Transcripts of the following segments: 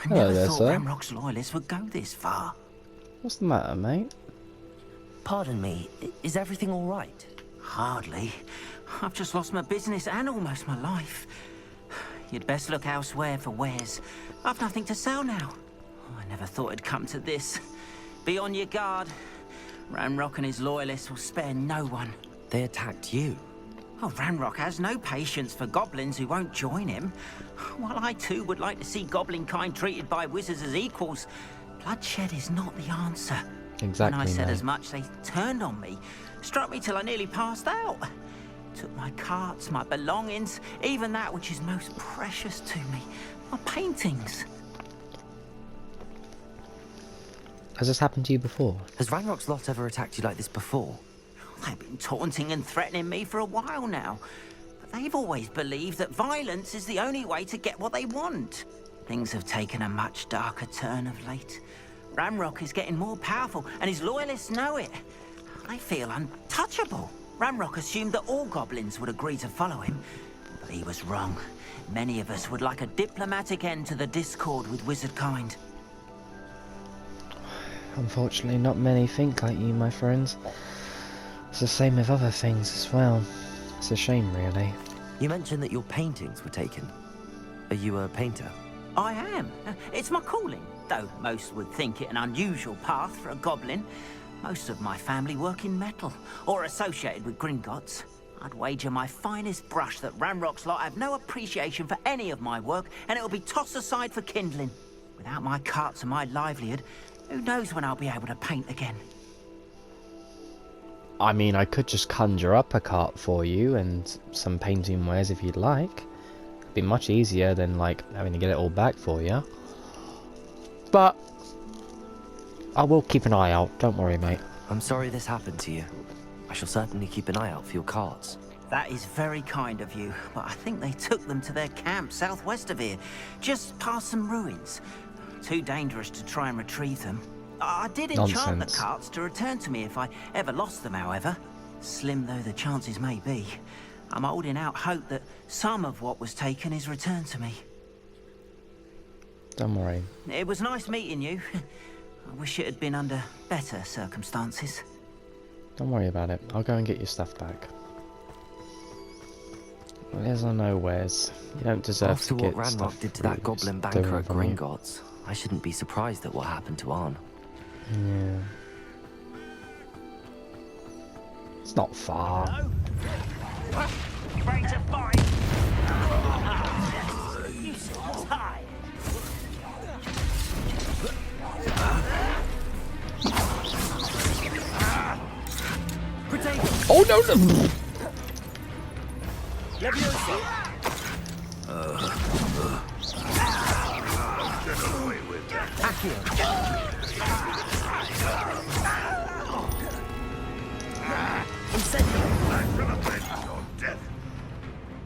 I Hello never there, thought sir. Ramrock's loyalists would go this far. What's the matter, mate? Pardon me, is everything all right? Hardly. I've just lost my business and almost my life. You'd best look elsewhere for wares. I've nothing to sell now. I never thought it'd come to this. Be on your guard. Ranrock and his loyalists will spare no one. They attacked you. Oh, Ranrock has no patience for goblins who won't join him. While I too would like to see goblin kind treated by wizards as equals, bloodshed is not the answer. Exactly, When I said mate. as much, they turned on me, struck me till I nearly passed out. Took my carts, my belongings, even that which is most precious to me, my paintings. Has this happened to you before? Has Ranrock's lot ever attacked you like this before? They've been taunting and threatening me for a while now. But they've always believed that violence is the only way to get what they want. Things have taken a much darker turn of late. Ranrock is getting more powerful, and his loyalists know it. I feel untouchable. Ranrock assumed that all goblins would agree to follow him. But he was wrong. Many of us would like a diplomatic end to the discord with wizard kind. Unfortunately, not many think like you, my friends. It's the same with other things as well. It's a shame, really. You mentioned that your paintings were taken. Are you a painter? I am. It's my calling, though most would think it an unusual path for a goblin. Most of my family work in metal, or associated with Gringotts. I'd wager my finest brush that Ranrock's lot have no appreciation for any of my work, and it'll be tossed aside for kindling. Without my carts and my livelihood, who knows when I'll be able to paint again? I mean, I could just conjure up a cart for you and some painting wares if you'd like. It'd be much easier than, like, having to get it all back for you. But I will keep an eye out, don't worry, mate. I'm sorry this happened to you. I shall certainly keep an eye out for your carts. That is very kind of you, but I think they took them to their camp southwest of here, just past some ruins. Too dangerous to try and retrieve them. I did enchant the Nonsense. carts to return to me if I ever lost them, however. Slim though the chances may be, I'm holding out hope that some of what was taken is returned to me. Don't worry. It was nice meeting you. I wish it had been under better circumstances. Don't worry about it. I'll go and get your stuff back. Where's or nowheres. You don't deserve After to what get stuff Ranrock did to that bruised, goblin do banker it at from you. Gringotts, I shouldn't be surprised at what happened to Arn. Yeah. It's not far. Ready to fight? You tired. Oh no no!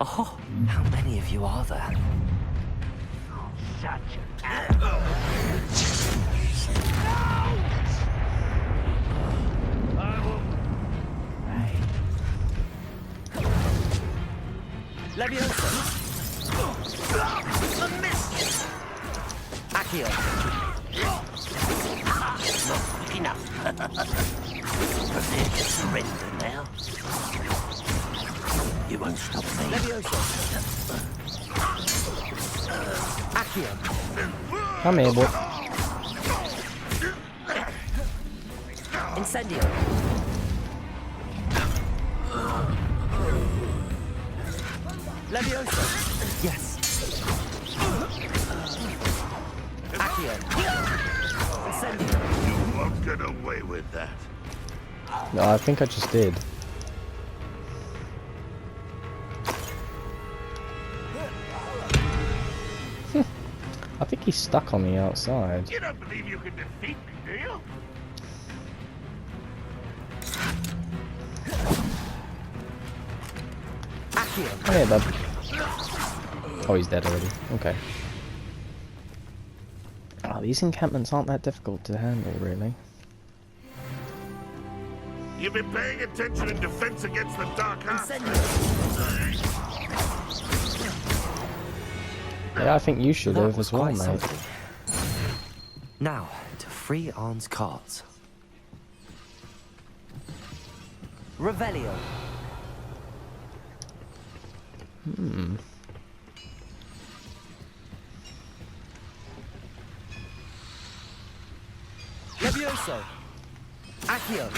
Oh, how many of you are there? Leviosa. Accio! Not enough. Prepare to surrender now. You won't stop me. Leviosa! Accio! Come here, boy. Incendio! Leviosa! Yes! Accio! Incendio! You won't get away with that. No, I think I just did. I think he's stuck on the outside. You don't believe you can defeat me, do you? Accio! Come here, bud. Oh, he's dead already. Okay. Oh, these encampments aren't that difficult to handle, really. You've been paying attention in defense against the Dark Arts. Yeah, I think you should That have was as well, quite mate. something. Now, to free Arn's cards. Revelio. Levioso. Accio.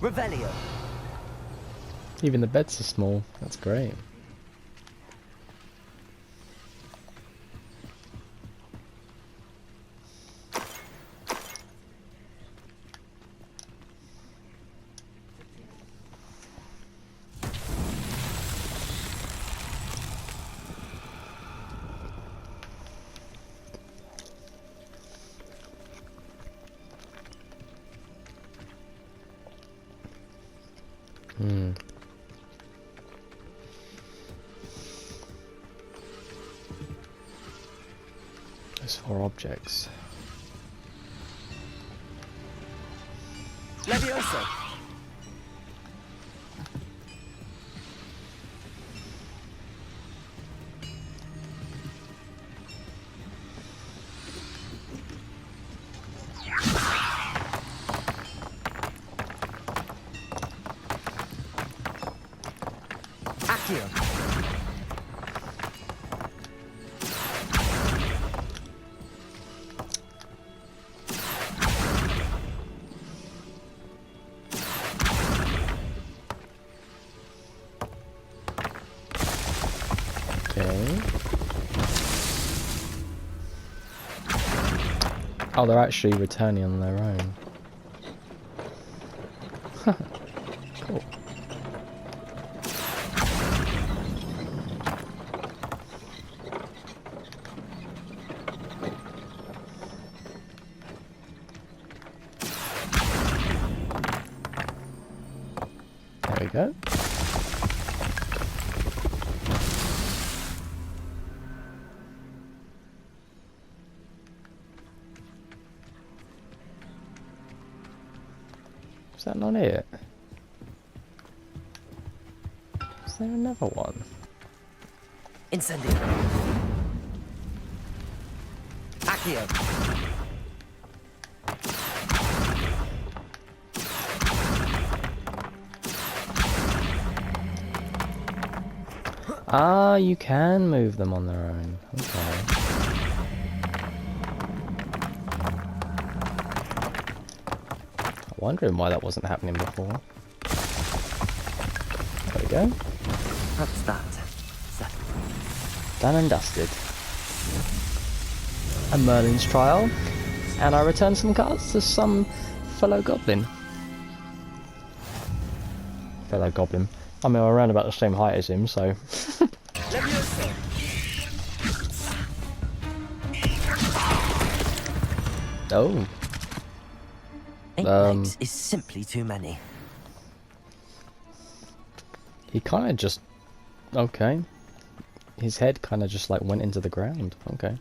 Revelio. Even the beds are small. That's great. There's 4 objects. Levioso. Accio. Okay. Oh, they're actually returning on their own. Cool. There we go. Is that not it? Is there another one? Incendio. Accio. Ah, you can move them on their own. Okay. I'm wondering why that wasn't happening before. There we go. That's that. Done and dusted. A Merlin's trial. And I returned some cards to some fellow goblin. Fellow goblin. I mean, we're around about the same height as him, so... Levioso. Oh. 8 legs is simply too many. He kind of just... Okay. His head kind of just like went into the ground. Okay.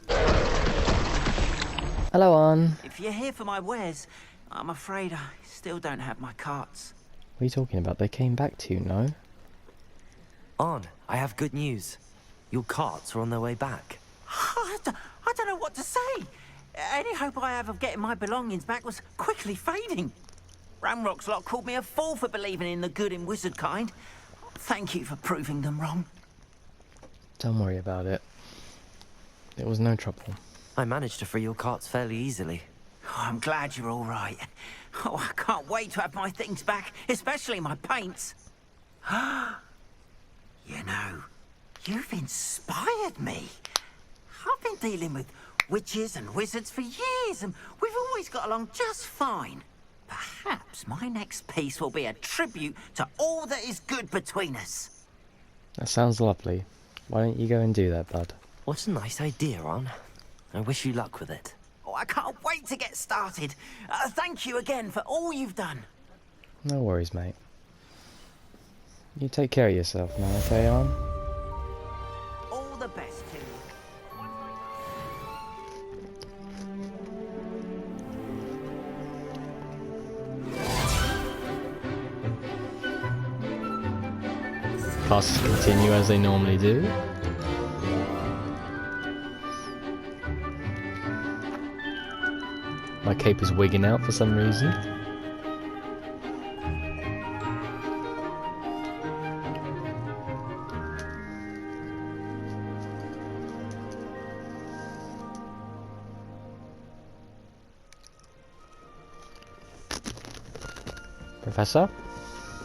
Hello, Arn. If you're here for my wares, I'm afraid I still don't have my carts. What are you talking about? They came back to you, no? Arn, I have good news. Your carts are on their way back. I don't know what to say. Any hope I have of getting my belongings back was quickly fading. Ramrock's lot called me a fool for believing in the good in wizard kind. Thank you for proving them wrong. Don't worry about it. It was no trouble. I managed to free your carts fairly easily. Oh, I'm glad you're all right. Oh, I can't wait to have my things back, especially my paints. You know, you've inspired me. I've been dealing with witches and wizards for years, and we've always got along just fine. Perhaps my next piece will be a tribute to all that is good between us. That sounds lovely. Why don't you go and do that, bud? What a nice idea, Arn. I wish you luck with it. Oh, I can't wait to get started. Thank you again for all you've done. No worries, mate. You take care of yourself now, okay, Arn? All the best to you. Classes continue as they normally do. My cape is wigging out for some reason. Professor?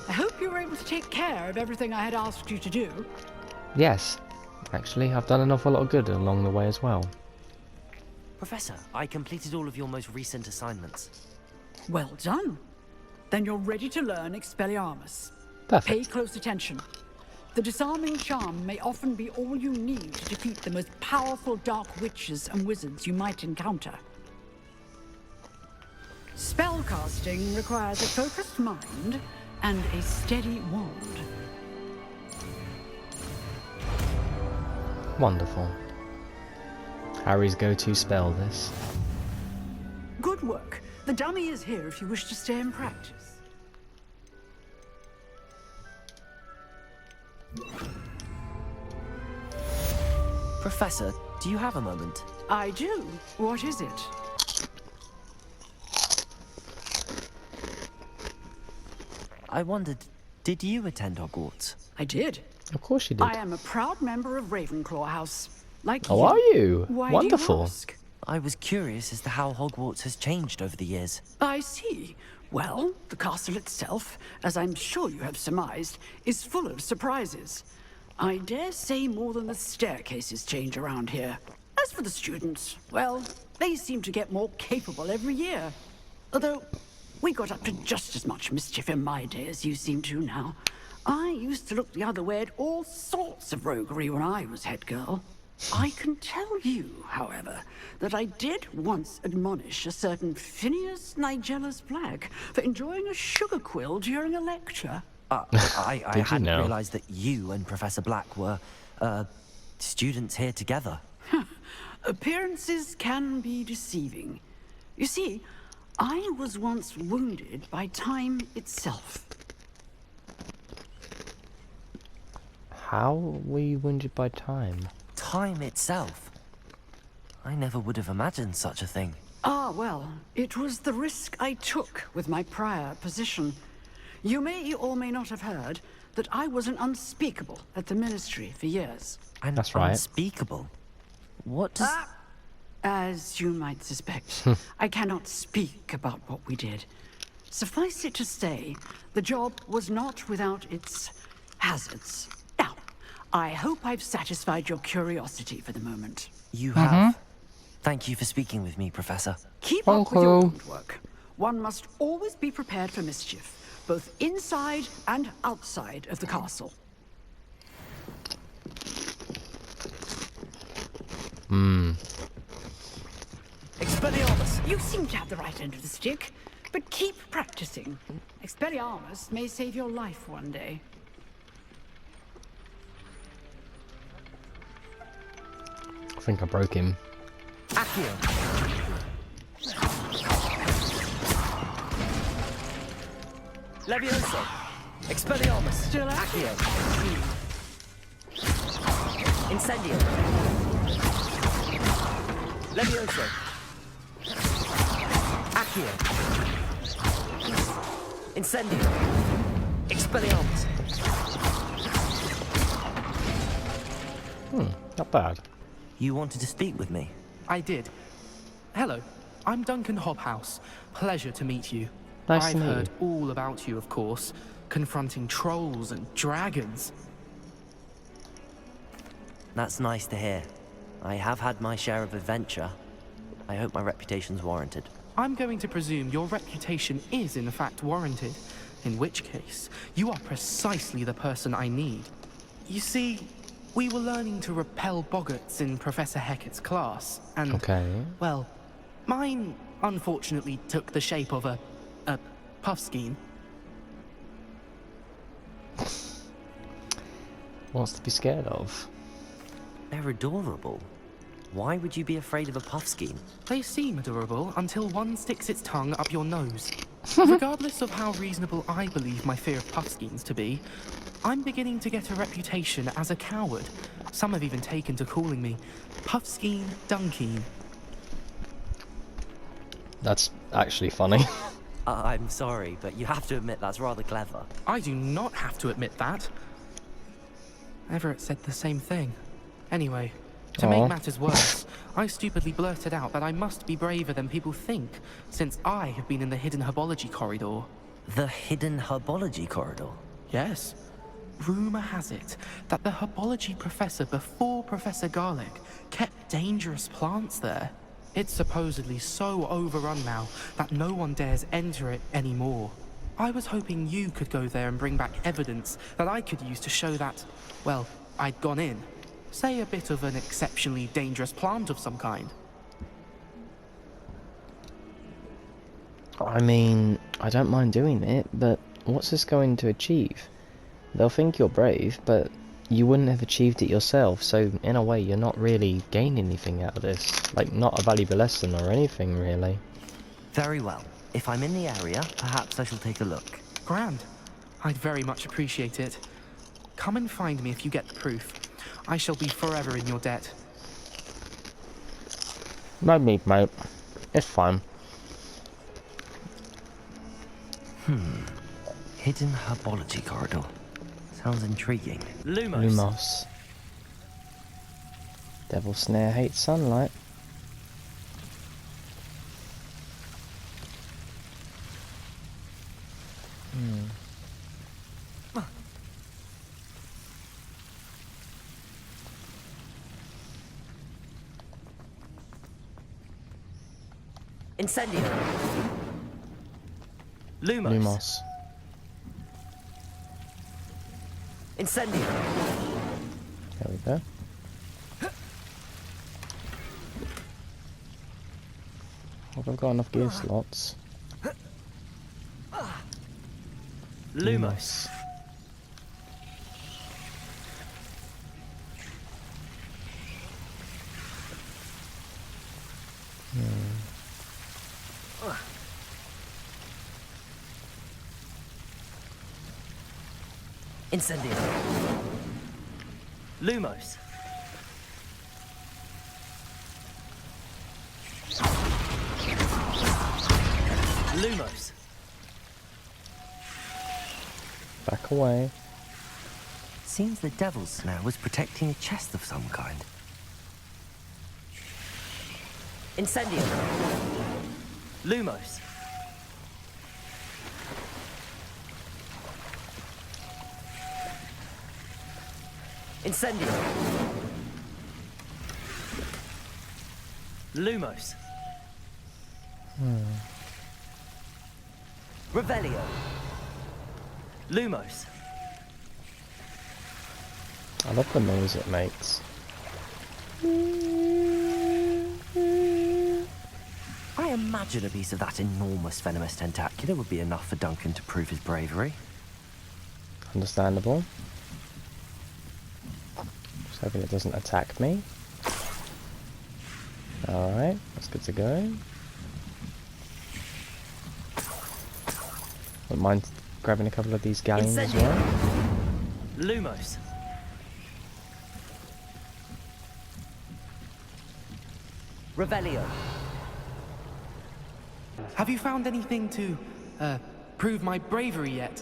I hope you were able to take care of everything I had asked you to do. Yes. Actually, I've done an awful lot of good along the way as well. Professor, I completed all of your most recent assignments. Well done. Then you're ready to learn Expelliarmus. Perfect. Pay close attention. The disarming charm may often be all you need to defeat the most powerful dark witches and wizards you might encounter. Spellcasting requires a focused mind and a steady wand. Wonderful. Harry's go-to spell, this. Good work. The dummy is here if you wish to stay and practice. Professor, do you have a moment? I do. What is it? I wondered, did you attend Hogwarts? I did. Of course you did. I am a proud member of Ravenclaw House. Like Oh, you. are you? Why Wonderful. do you ask? I was curious as to how Hogwarts has changed over the years. I see. Well, the castle itself, as I'm sure you have surmised, is full of surprises. I dare say more than the staircases change around here. As for the students, well, they seem to get more capable every year. Although, we got up to just as much mischief in my day as you seem to now. I used to look the other way at all sorts of roguery when I was head girl. I can tell you, however, that I did once admonish a certain Phineas Nigellus Black for enjoying a sugar quill during a lecture. I Did you hadn't know? realized that you and Professor Black were, students here together. Appearances can be deceiving. You see, I was once wounded by time itself. How were you wounded by time? Time itself. I never would have imagined such a thing. Ah, well, it was the risk I took with my prior position. You may or may not have heard that I was an unspeakable at the ministry for years. And That's right. unspeakable. What does... As you might suspect, I cannot speak about what we did. Suffice it to say, the job was not without its hazards. Now, I hope I've satisfied your curiosity for the moment. You have. Thank you for speaking with me, Professor. Keep up with your Uncle. work. One must always be prepared for mischief, both inside and outside of the castle. Expelliarmus! You seem to have the right end of the stick, but keep practicing. Expelliarmus may save your life one day. I think I broke him. Accio! Levioso! Expelliarmus! Still Accio! Incendio! Levioso! Accio! Incendio! Expelliarmus! Not bad. You wanted to speak with me? I did. Hello, I'm Duncan Hobhouse. Pleasure to meet you. Nice to I've meet heard you. all about you, of course, confronting trolls and dragons. That's nice to hear. I have had my share of adventure. I hope my reputation's warranted. I'm going to presume your reputation is in fact warranted, in which case, you are precisely the person I need. You see, we were learning to repel boggarts in Professor Hecat's class, and, Okay. well, mine unfortunately took the shape of a puffskein. What's to be scared of? They're adorable. Why would you be afraid of a puffskein? They seem adorable until one sticks its tongue up your nose. Regardless of how reasonable I believe my fear of puffskeins to be, I'm beginning to get a reputation as a coward. Some have even taken to calling me Puffskein Dunkeen. That's actually funny. I'm sorry, but you have to admit that's rather clever. I do not have to admit that. Everett said the same thing. Anyway, to make matters worse, I stupidly blurted out that I must be braver than people think, since I have been in the hidden herbology corridor. The hidden herbology corridor? Yes. Rumor has it that the herbology professor before Professor Garlic kept dangerous plants there. It's supposedly so overrun now that no one dares enter it anymore. I was hoping you could go there and bring back evidence that I could use to show that, well, I'd gone in. Say a bit of an exceptionally dangerous plant of some kind. I mean, I don't mind doing it, but what's this going to achieve? They'll think you're brave, but you wouldn't have achieved it yourself, so in a way you're not really gaining anything out of this. Like, not a valuable lesson or anything, really. Very well. If I'm in the area, perhaps I shall take a look. Grand. I'd very much appreciate it. Come and find me if you get the proof. I shall be forever in your debt. No need, mate. It's fine. Hidden herbology corridor. Sounds intriguing. Lumos. Lumos. Devil snare hates sunlight. Incendio. Lumos. Lumos. Incendio. There we go. Well, I've got enough gear slots. Lumos. Incendio. Lumos. Lumos. Back away. Seems the devil's snare was protecting a chest of some kind. Incendio. Lumos. Incendio. Lumos. Revelio. Lumos. I love the noise it makes. I imagine a piece of that enormous venomous tentacular would be enough for Duncan to prove his bravery. Understandable. Just hoping it doesn't attack me. Alright, that's good to go. Wouldn't mind grabbing a couple of these galleons as well. Lumos. Revelio. Have you found anything to, prove my bravery yet?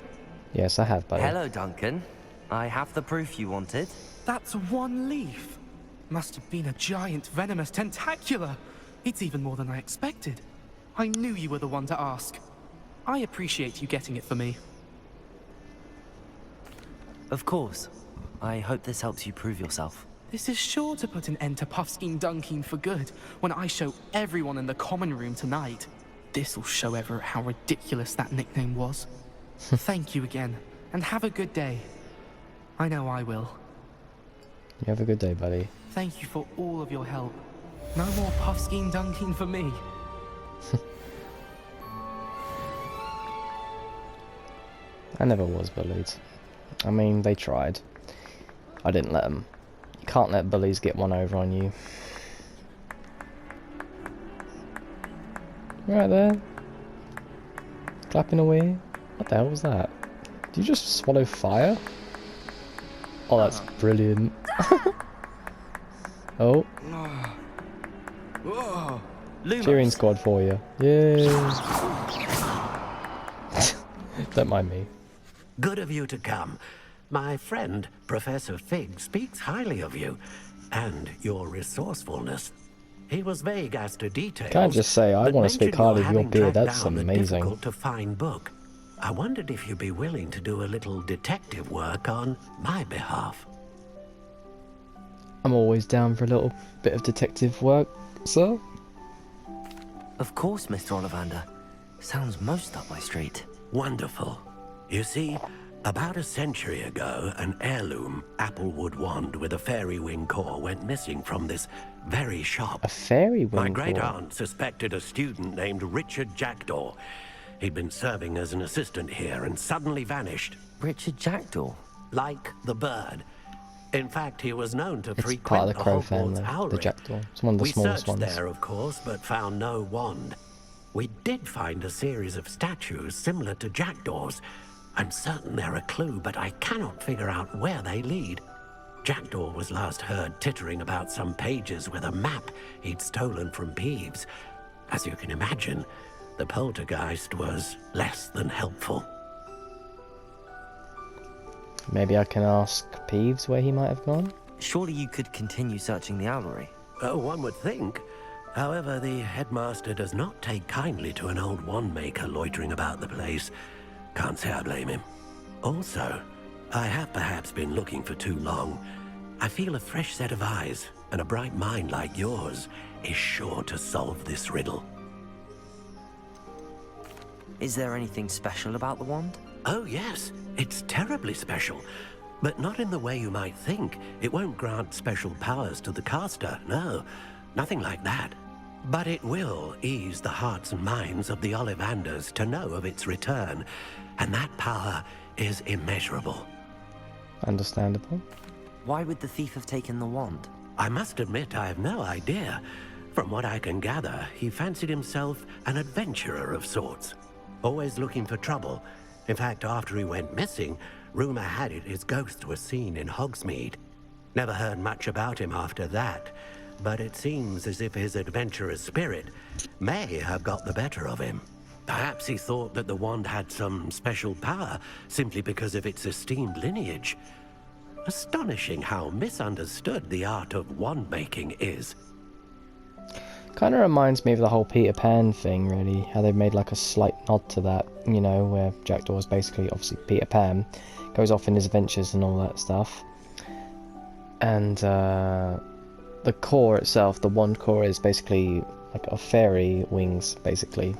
Yes, I have, buddy. Hello, Duncan. I have the proof you wanted. That's one leaf. Must have been a giant venomous tentacula. It's even more than I expected. I knew you were the one to ask. I appreciate you getting it for me. Of course. I hope this helps you prove yourself. This is sure to put an end to Puffskein Dunkin for good when I show everyone in the common room tonight. This'll show Everett how ridiculous that nickname was. Thank you again, and have a good day. I know I will. You have a good day, buddy. Thank you for all of your help. No more Puffskein Dunkin for me. I never was bullied. I mean, they tried. I didn't let them. You can't let bullies get one over on you. Right there. Clapping away. What the hell was that? Did you just swallow fire? Oh, that's brilliant. Oh. Cheering squad for you. Yay. Don't mind me. Good of you to come. My friend, Professor Fig, speaks highly of you and your resourcefulness. He was vague as to details. Can I just say, I but want to speak mentioned highly your of your having beard. tracked That's down a amazing. difficult-to-find book. I wondered if you'd be willing to do a little detective work on my behalf. I'm always down for a little bit of detective work, sir. Of course, Mr. Ollivander. Sounds most up my street. Wonderful. You see, about a century ago, an heirloom applewood wand with a fairy wing core went missing from this very shop. A fairy wing My great core. aunt suspected a student named Richard Jackdaw. He'd been serving as an assistant here and suddenly vanished, Richard Jackdaw? like the bird. In fact, he was known to It's frequent part of the crow Hogwarts family, the Owlery. jackdaw. It's one of the We smallest searched ones. there, of course, but found no wand. We did find a series of statues similar to Jackdaw's. I'm certain they're a clue, but I cannot figure out where they lead. Jackdaw was last heard tittering about some pages with a map he'd stolen from Peeves. As you can imagine, the poltergeist was less than helpful. Maybe I can ask Peeves where he might have gone? Surely you could continue searching the owlery. Oh, one would think. However, the headmaster does not take kindly to an old wand maker loitering about the place. Can't say I blame him. Also, I have perhaps been looking for too long. I feel a fresh set of eyes and a bright mind like yours is sure to solve this riddle. Is there anything special about the wand? Oh, yes. It's terribly special. But not in the way you might think. It won't grant special powers to the caster, no. Nothing like that. But it will ease the hearts and minds of the Ollivanders to know of its return. And that power is immeasurable. Understandable. Why would the thief have taken the wand? I must admit I have no idea. From what I can gather, he fancied himself an adventurer of sorts. Always looking for trouble. In fact, after he went missing, rumor had it his ghost was seen in Hogsmeade. Never heard much about him after that, but it seems as if his adventurous spirit may have got the better of him. Perhaps he thought that the wand had some special power simply because of its esteemed lineage. Astonishing how misunderstood the art of wand making is. Kind of reminds me of the whole Peter Pan thing, really. How they've made like a slight nod to that, you know, where Jackdaw is basically, obviously, Peter Pan. Goes off in his adventures and all that stuff. And the core itself, the wand core, is basically like a fairy wings, basically.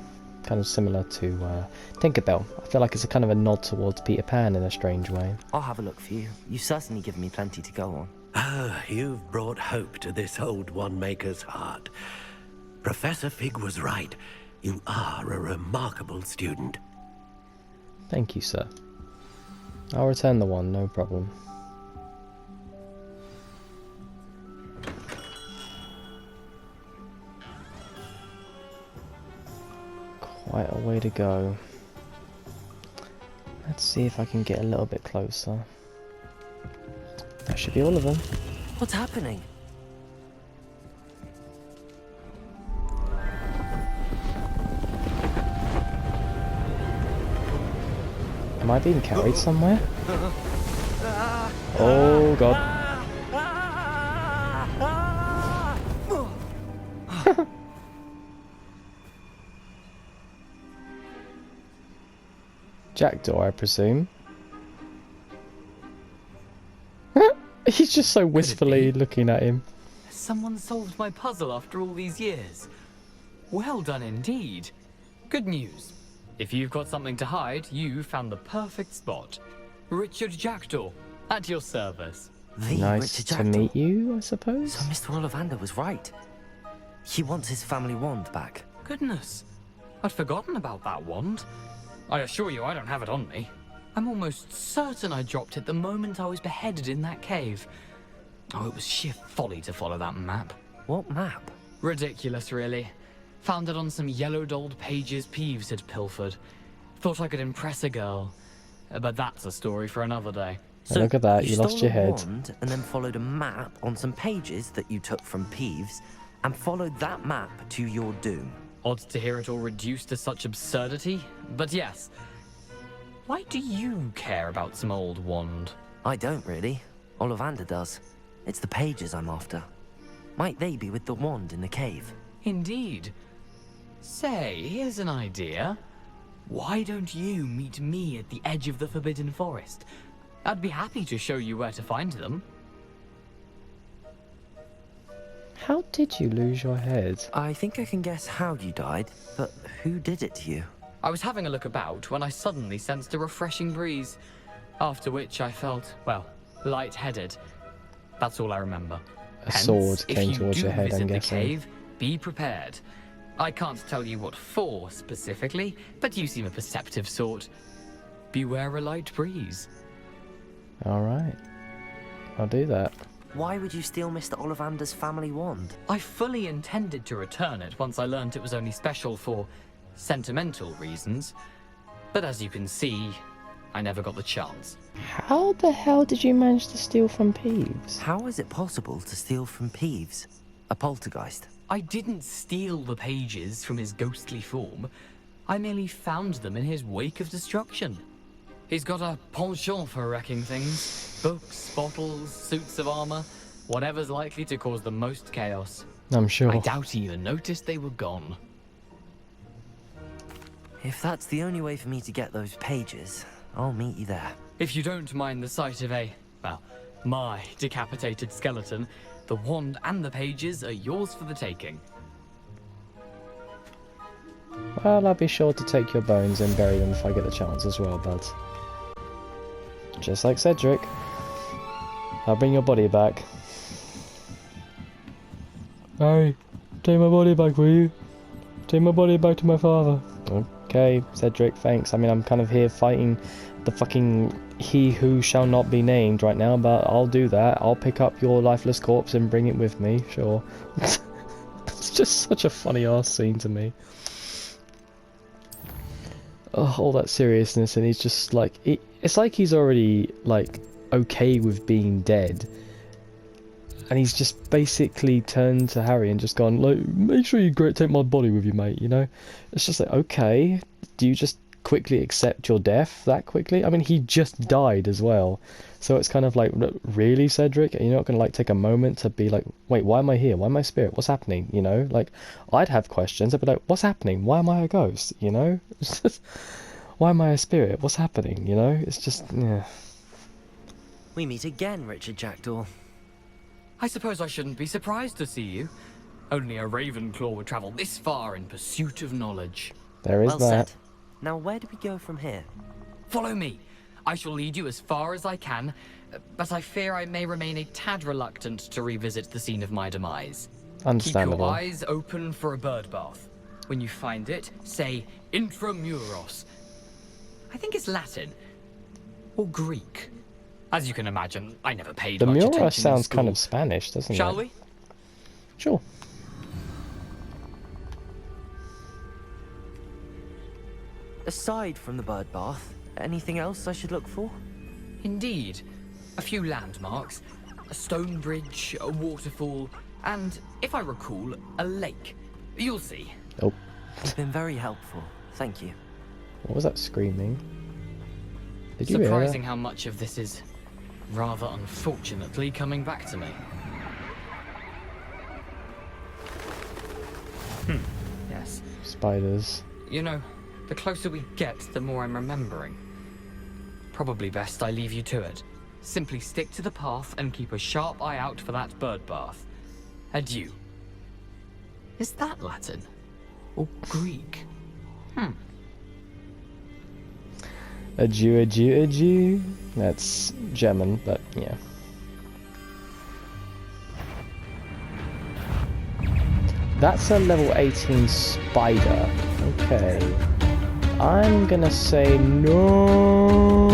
Kind of similar to Tinkerbell. I feel like it's a kind of a nod towards Peter Pan in a strange way. I'll have a look for you. You've certainly given me plenty to go on. Ah, you've brought hope to this old wand maker's heart. Professor Fig was right. You are a remarkable student. Thank you, sir. I'll return the wand, no problem. Quite a way to go. Let's see if I can get a little bit closer. That should be all of them. What's happening? Am I being carried somewhere? Oh god. Jackdaw, I presume. He's just so wistfully looking at him. Someone solved my puzzle after all these years. Well done indeed. Good news. If you've got something to hide, you found the perfect spot. Richard Jackdaw, at your service. The Nice Richard to Jackdaw. meet you, I suppose. So Mr. Ollivander was right. He wants his family wand back. Goodness, I'd forgotten about that wand. I assure you I don't have it on me. I'm almost certain I dropped it the moment I was beheaded in that cave. Oh, it was sheer folly to follow that map. What map? Ridiculous, really. Found it on some yellowed old pages Peeves had pilfered. Thought I could impress a girl. But that's a story for another day. And look at that, you stole lost your a head. wand and then followed a map on some pages that you took from Peeves and followed that map to your doom. Odd to hear it all reduced to such absurdity, but yes. Why do you care about some old wand? I don't really. Ollivander does. It's the pages I'm after. Might they be with the wand in the cave? Indeed. Say, here's an idea. Why don't you meet me at the edge of the Forbidden Forest? I'd be happy to show you where to find them. How did you lose your head? I think I can guess how you died, but who did it to you? I was having a look about when I suddenly sensed a refreshing breeze, after which I felt, well, lightheaded. That's all I remember. A sword came towards your head, I'm If you do visit the guessing. cave, be prepared. I can't tell you what for specifically, but you seem a perceptive sort. Beware a light breeze. Alright. I'll do that. Why would you steal Mr. Ollivander's family wand? I fully intended to return it once I learned it was only special for sentimental reasons. But as you can see, I never got the chance. How the hell did you manage to steal from Peeves? How is it possible to steal from Peeves? A poltergeist? I didn't steal the pages from his ghostly form. I merely found them in his wake of destruction. He's got a penchant for wrecking things. Books, bottles, suits of armor, whatever's likely to cause the most chaos. I'm sure. I doubt he even noticed they were gone. If that's the only way for me to get those pages, I'll meet you there. If you don't mind the sight of my decapitated skeleton, the wand and the pages are yours for the taking. Well, I'll be sure to take your bones and bury them if I get the chance as well, bud. Just like Cedric. I'll bring your body back. Harry, take my body back, will you? Take my body back to my father. Okay, Cedric, thanks. I mean, I'm kind of here fighting the fucking he who shall not be named right now, but I'll do that. I'll pick up your lifeless corpse and bring it with me, sure. It's just such a funny ass scene to me. Oh, all that seriousness, and he's just like, it's like he's already like okay with being dead, and he's just basically turned to Harry and just gone like, make sure you take my body with you, mate, you know. It's just like, okay, do you just quickly accept your death that quickly? I mean, he just died as well, so it's kind of like, really, Cedric? You're not gonna like take a moment to be like, wait, why am I here? Why am I a spirit? What's happening? You know, like, I'd have questions. I'd be like, what's happening? Why am I a ghost? You know, it's just, why am I a spirit? What's happening? You know, it's just, yeah. We meet again, Richard Jackdaw. I suppose I shouldn't be surprised to see you. Only a Ravenclaw would travel this far in pursuit of knowledge. There is Well that. said. Now where do we go from here? Follow me. I shall lead you as far as I can, but I fear I may remain a tad reluctant to revisit the scene of my demise. Understandable. Keep your eyes open for a bird bath. When you find it, say intramuros. I think it's Latin. Or Greek. As you can imagine, I never paid The much Mura attention sounds in kind school. of Spanish, doesn't it? Shall we? Sure. Aside from the bird bath, anything else I should look for? Indeed. A few landmarks, a stone bridge, a waterfall, and, if I recall, a lake. You'll see. Oh, You've been very helpful. Thank you. what was that screaming? Did you hear Surprising that? how much of this is, rather unfortunately, coming back to me. Yes. Spiders. You know, the closer we get, the more I'm remembering. Probably best I leave you to it. Simply stick to the path and keep a sharp eye out for that bird bath. Adieu. Is that Latin? Or Greek? Adieu, adieu, adieu. That's German, but yeah. That's a level 18 spider. Okay. I'm gonna say no.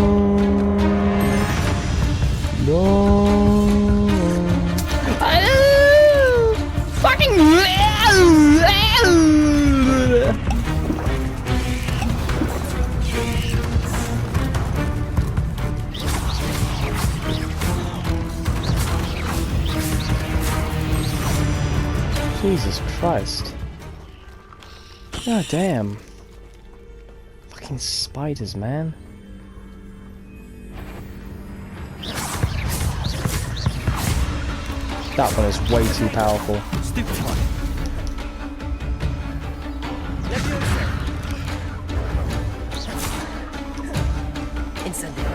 No. Fucking. Jesus Christ. God damn. Fucking spiders, man. That one is way too powerful. Stupid one. Incendio.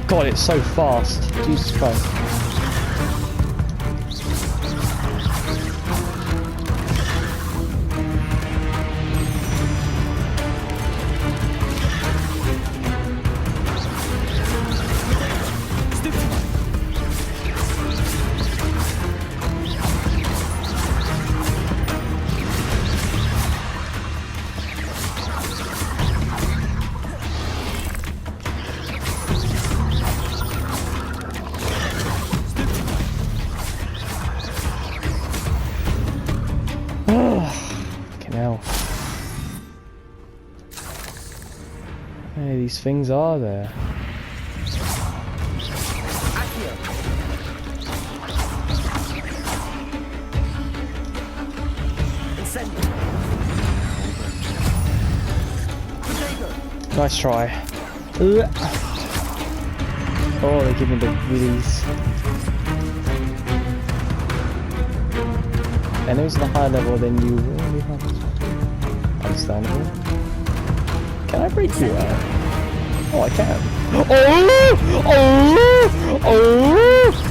God, it's so fast. Jesus Christ. Fucking hell. How many of these things are there? Nice try. Oh, they give me the willies. Enemies at a higher level than you really have. Understandable. Can I break you out? Oh, I can. Oh! Oh! Oh!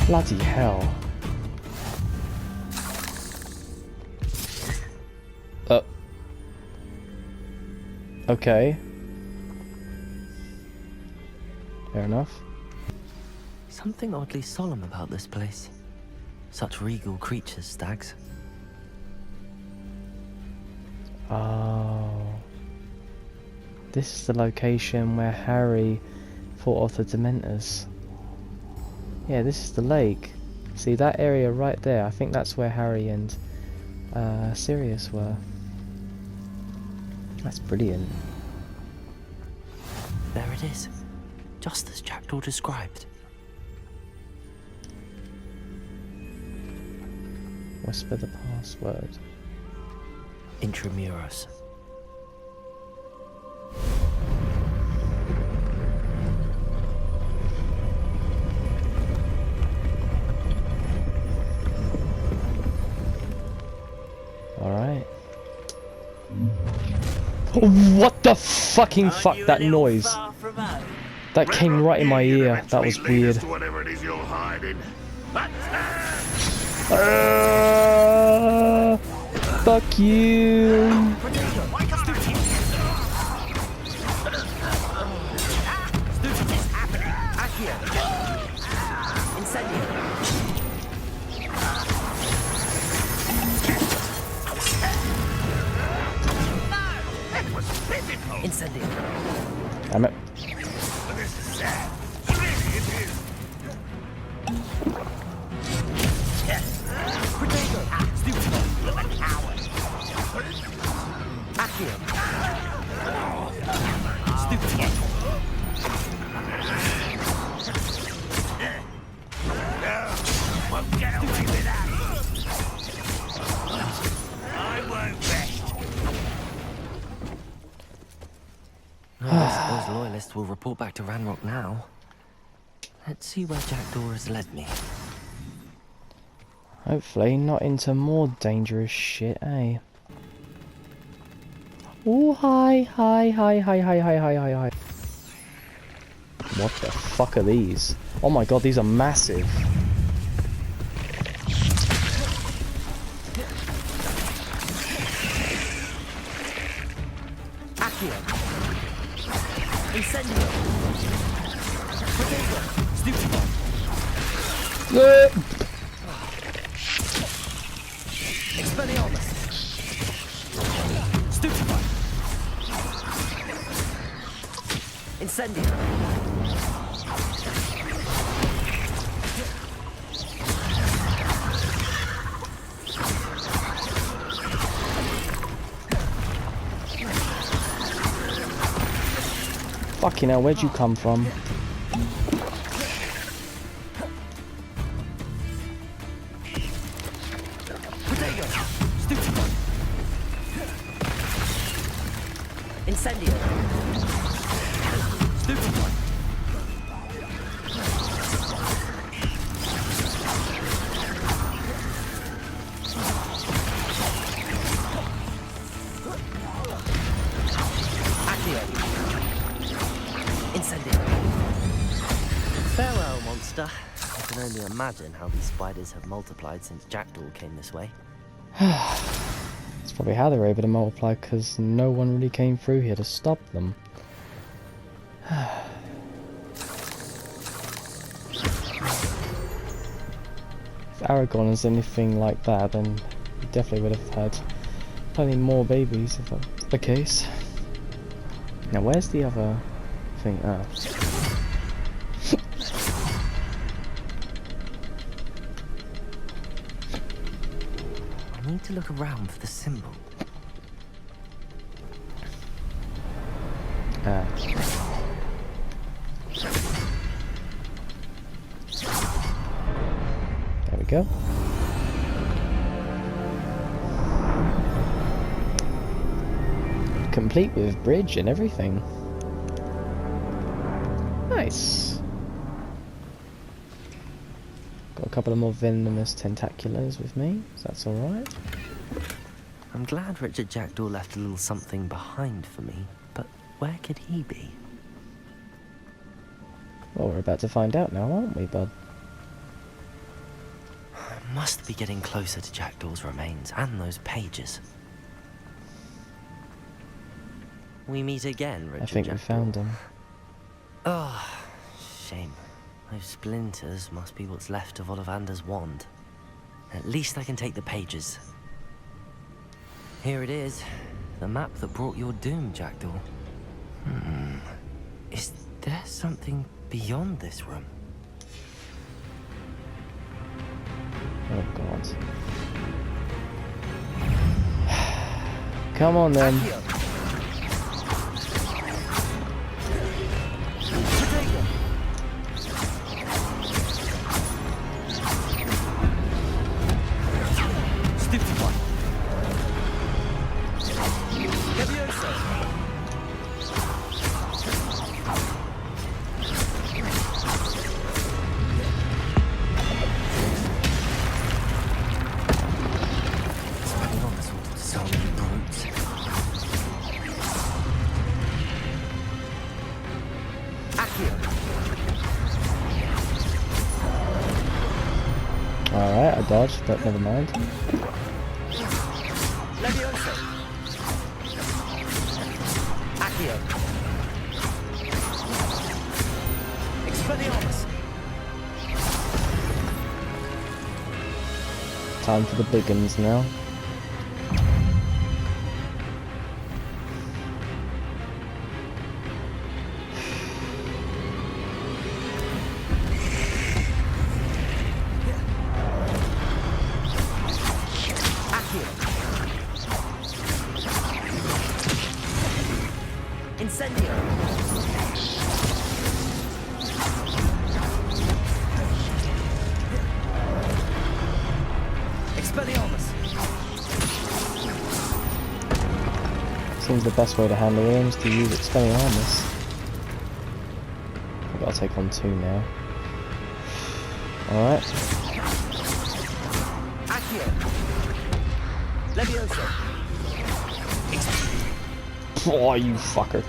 Bloody hell. Okay. Fair enough. Something oddly solemn about this place. Such regal creatures, stags. Oh. This is the location where Harry fought off the Dementors. Yeah, this is the lake. See that area right there? I think that's where Harry and Sirius were. That's brilliant. There it is. Just as Jackdaw described. Whisper the password. Intramuros. Alright. What the fucking fuck? That noise. That came right in my ear. That was weird. Whatever it is you're hiding. Fuck you. Incendio. Damn it. I suppose loyalists will report back to Ranrock now. Let's see where Jackdaw has led me. Hopefully not into more dangerous shit, eh? Oh, hi. What the fuck are these? Oh my god, these are massive. Incendio! Fucking hell, where'd you come from? Protego! Stupefy! Incendio! Stupefy! Accio! Incendio! Farewell, monster. I can only imagine how these spiders have multiplied since Jackdaw came this way. That's probably how they were able to multiply, because no one really came through here to stop them. If Aragon is anything like that, then he definitely would have had plenty more babies if that's the case. Now where's the other thing? Oh. I need to look around for the symbol. Ah. There we go. Complete with bridge and everything. Nice. Got a couple of more venomous tentaculars with me, so that's alright. I'm glad Richard Jackdaw left a little something behind for me, but where could he be? Well, we're about to find out now, aren't we, bud? I must be getting closer to Jackdaw's remains and those pages. We meet again, Richard I think Jackdaw. we found them. Oh, shame. Those splinters must be what's left of Ollivander's wand. At least I can take the pages. Here it is. The map that brought your doom, Jackdaw. Is there something beyond this room? Oh god. Come on then. Accio! Protego! Stupefy! Levioso! Spreading on this all so many brutes. Accio! Alright, I dodged, but never mind. Levioso! Accio! Expelliarmus! Time for the big uns now. Accio! Incendio! Expelliarmus! Seems the best way to handle him is to use Expelliarmus. I've got to take on 2 now. Alright. Accio! Levioso! Oh, you fucker.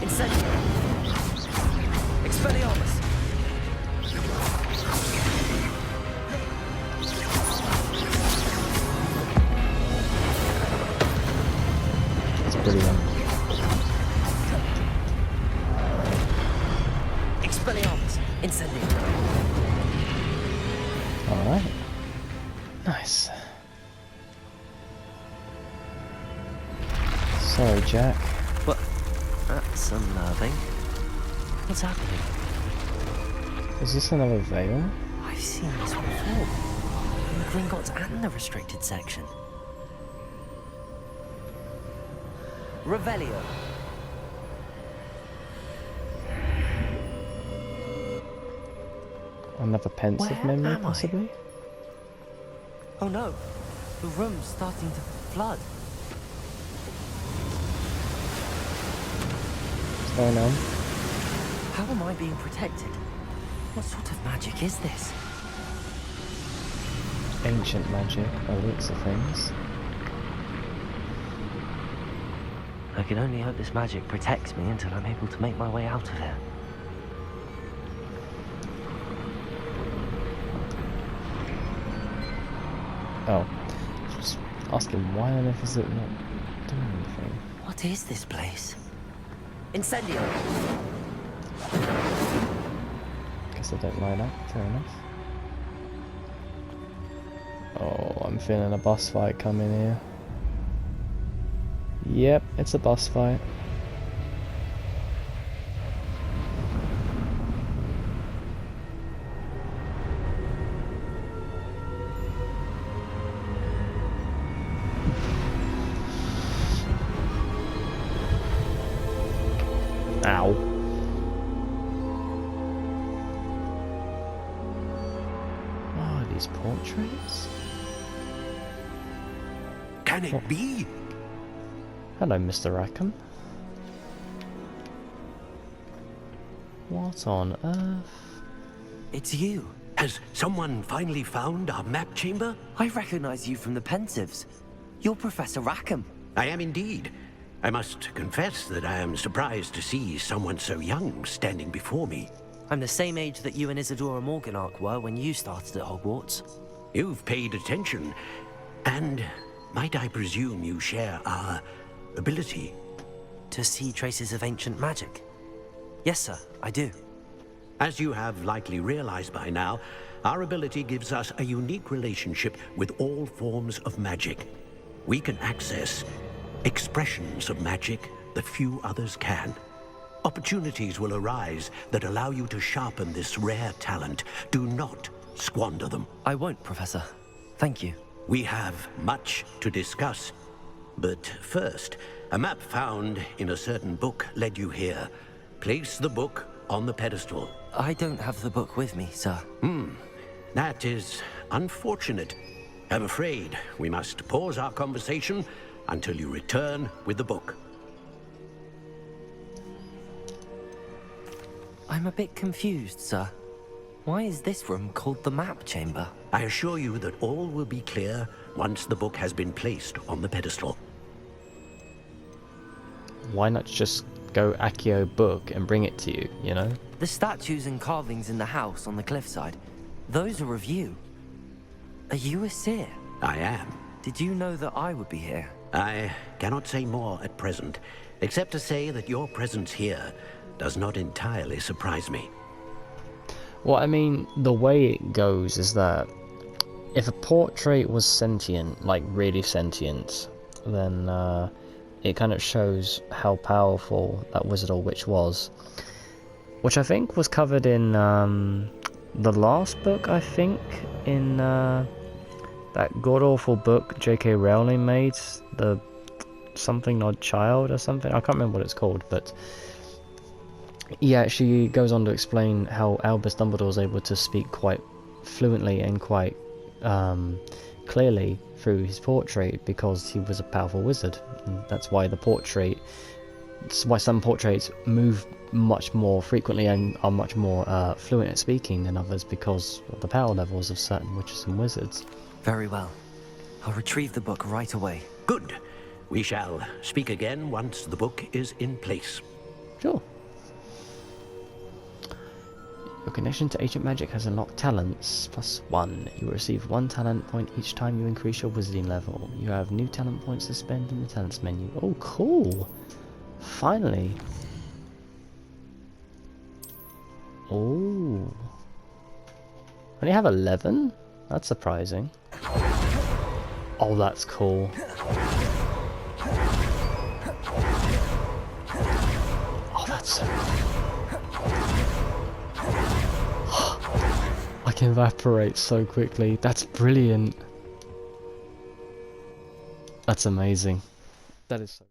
Incendio! Expelliarmus! That's brilliant. Expelliarmus! Incendio! Alright. Nice. Sorry, Jack. What? That's unnerving. What's happening? Is this another veil? I've seen this before. In the Gringotts and the restricted section. Revelio. Another pensive Where memory, am I? possibly? Oh no, the room's starting to flood. What's going on? How am I being protected? What sort of magic is this? Ancient magic, by the looks of things. I can only hope this magic protects me until I'm able to make my way out of here. Oh. Just asking why on earth is it not doing anything? What is this place? Incendio! Guess I don't light up, fair enough. Oh, I'm feeling a boss fight coming here. Yep, it's a boss fight. Ow. Oh, these portraits? Can it be? Hello, Mr. Rackham. What on earth? It's you. Has someone finally found our map chamber? I recognize you from the Pensives. You're Professor Rackham. I am indeed. I must confess that I am surprised to see someone so young standing before me. I'm the same age that you and Isadora Morganach were when you started at Hogwarts. You've paid attention, and might I presume you share our ability? To see traces of ancient magic? Yes, sir, I do. As you have likely realized by now, our ability gives us a unique relationship with all forms of magic. We can access expressions of magic that few others can. Opportunities will arise that allow you to sharpen this rare talent. Do not squander them. I won't, Professor. Thank you. We have much to discuss. But first, a map found in a certain book led you here. Place the book on the pedestal. I don't have the book with me, sir. That is unfortunate. I'm afraid we must pause our conversation until you return with the book. I'm a bit confused, sir. Why is this room called the map chamber? I assure you that all will be clear once the book has been placed on the pedestal. Why not just go Accio book and bring it to you, you know? The statues and carvings in the house on the cliffside, those are of you. Are you a seer? I am. Did you know that I would be here? I cannot say more at present, except to say that your presence here does not entirely surprise me. Well, I mean, the way it goes is that if a portrait was sentient, like really sentient, then it kind of shows how powerful that wizard or witch was. Which I think was covered in the last book, I think, in that god-awful book J.K. Rowling made, the Something Odd Child or something. I can't remember what it's called, but yeah, she goes on to explain how Albus Dumbledore was able to speak quite fluently and quite clearly through his portrait because he was a powerful wizard. And that's why that's why some portraits move much more frequently and are much more fluent at speaking than others, because of the power levels of certain witches and wizards. Very well. I'll retrieve the book right away. Good. We shall speak again once the book is in place. Sure. Your connection to ancient magic has unlocked talents +1. You will receive 1 talent point each time you increase your wizarding level. You have new talent points to spend in the talents menu. Oh, cool! Finally. Oh. I only have 11? That's surprising. Oh, that's cool. Oh, that's so... I can evaporate so quickly. That's brilliant. That's amazing. That is so...